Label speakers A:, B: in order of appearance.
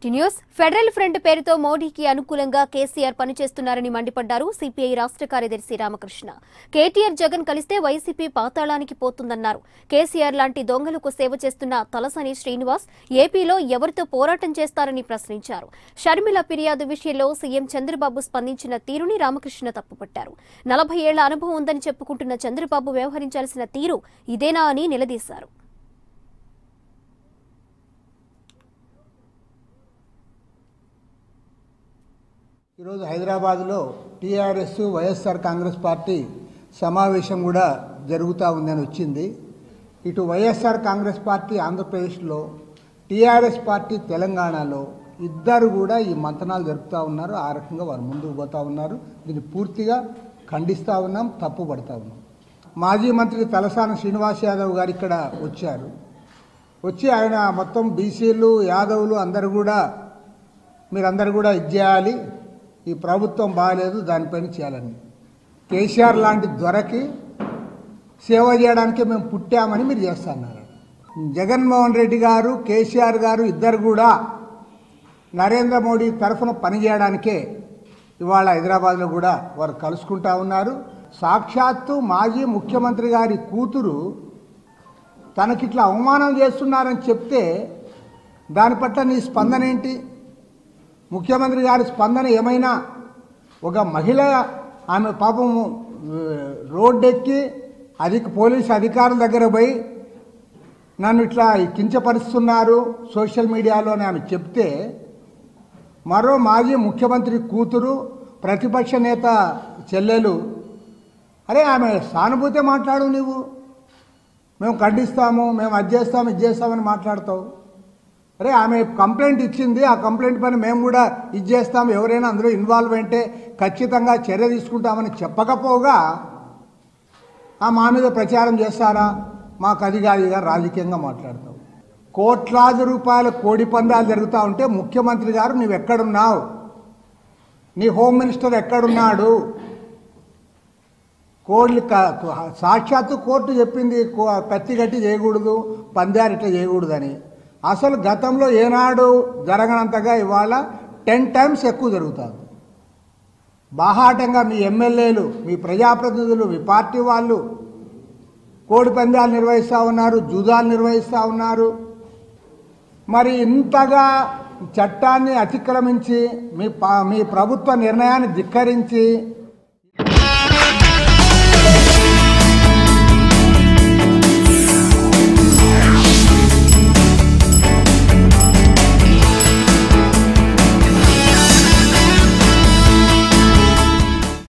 A: News federal front పేరుతో మోడీకి అనుకూలంగా కేసీఆర్ పనిచేస్తున్నారని మండిపడ్డారు సిపిఐ రాష్ట్ర కార్యదర్శి రామకృష్ణ. కేటీఆర్ జగన్ కలిస్తే వైసీపీ పాతాళానికి పోతుందన్నారు. కేసీఆర్ లాంటి దొంగలకు సేవ చేస్తున్న తలసాని శ్రీనివాస్ ఏపీలో ఎవరితో పోరాటం చేస్తారని ప్రశ్నించారు. షర్మిల ఫిర్యాదు విషయంలో సీఎం చంద్రబాబు స్పందించిన తీరుని రామకృష్ణ తప్పుపట్టారు. 40 ఏళ్ల అనుభవం ఉందని చెప్పుకుంటున్న చంద్రబాబు వ్యవహరించాల్సిన తీరు ఇదేనా అని నిలదీశారు.
B: ఈరోజు హైదరాబాద్లో టీఆర్ఎస్ వైఎస్ఆర్ కాంగ్రెస్ పార్టీ సమావేశం కూడా జరుగుతూ ఉందని వచ్చింది. ఇటు వైఎస్ఆర్ కాంగ్రెస్ పార్టీ ఆంధ్రప్రదేశ్లో, టీఆర్ఎస్ పార్టీ తెలంగాణలో ఇద్దరు కూడా ఈ మంతనాలు జరుపుతూ ఉన్నారు. ఆ రకంగా వారు ముందుకు పోతూ ఉన్నారు. దీన్ని పూర్తిగా ఖండిస్తూ ఉన్నాం, తప్పుపడతా ఉన్నాం. మాజీ మంత్రి తలసాని శ్రీనివాస్ యాదవ్ గారు ఇక్కడ వచ్చారు. వచ్చి ఆయన మొత్తం బీసీలు, యాదవులు అందరూ కూడా మీరందరూ కూడా ఇది చేయాలి, ఈ ప్రభుత్వం బాగాలేదు, దానిపైన చేయాలని. కేసీఆర్ లాంటి దొరకి సేవ చేయడానికే మేము పుట్టామని మీరు చేస్తున్నారు. జగన్మోహన్ రెడ్డి గారు, కేసీఆర్ గారు ఇద్దరు కూడా నరేంద్ర మోడీ తరఫున పనిచేయడానికే ఇవాళ హైదరాబాద్లో కూడా వారు కలుసుకుంటా ఉన్నారు. సాక్షాత్తు మాజీ ముఖ్యమంత్రి గారి కూతురు తనకిట్లా అవమానం చేస్తున్నారని చెప్తే దాని పట్ల నీ స్పందన ఏంటి? ముఖ్యమంత్రి గారి స్పందన ఏమైనా? ఒక మహిళ ఆమె పాపము రోడ్డెక్కి పోలీసు అధికారుల దగ్గర పోయి నన్ను ఇట్లా కించపరుస్తున్నారు సోషల్ మీడియాలో అని ఆమె చెప్తే, మరో మాజీ ముఖ్యమంత్రి కూతురు, ప్రతిపక్ష నేత చెల్లెలు, అరే ఆమె సానుభూతి మాట్లాడు, నువ్వు మేము ఖండిస్తాము, మేము అది చేస్తాము, ఇది చేస్తామని మాట్లాడతావు. అరే ఆమె కంప్లైంట్ ఇచ్చింది, ఆ కంప్లైంట్ పైన మేము కూడా ఇది చేస్తాము, ఎవరైనా అందులో ఇన్వాల్వ్ అయితే ఖచ్చితంగా చర్య తీసుకుంటామని చెప్పకపోగా మా మీద ప్రచారం చేస్తారా? మాకు అది కాదు రాజకీయంగా మాట్లాడతావు. కోట్లాది రూపాయల కోడి పందాలు జరుగుతూ ఉంటే ముఖ్యమంత్రి గారు నువ్వు ఎక్కడున్నావు? నీ హోమ్ మినిస్టర్ ఎక్కడున్నాడు? కోళ్ళు సాక్షాత్తు కోర్టు చెప్పింది కత్తి కట్టి చేయకూడదు, పందాలు ఇట్లా చేయకూడదని. అసలు గతంలో ఏనాడు జరగనంతగా ఇవాళ 10 times ఎక్కువ జరుగుతుంది. బాహాటంగా మీ ఎమ్మెల్యేలు, మీ ప్రజాప్రతినిధులు, మీ పార్టీ వాళ్ళు కోడి పందాలు నిర్వహిస్తూ ఉన్నారు, జూదాలు నిర్వహిస్తూ ఉన్నారు. మరి ఇంతగా చట్టాన్ని అతిక్రమించి మీ ప్రభుత్వ నిర్ణయాన్ని ధిక్కరించి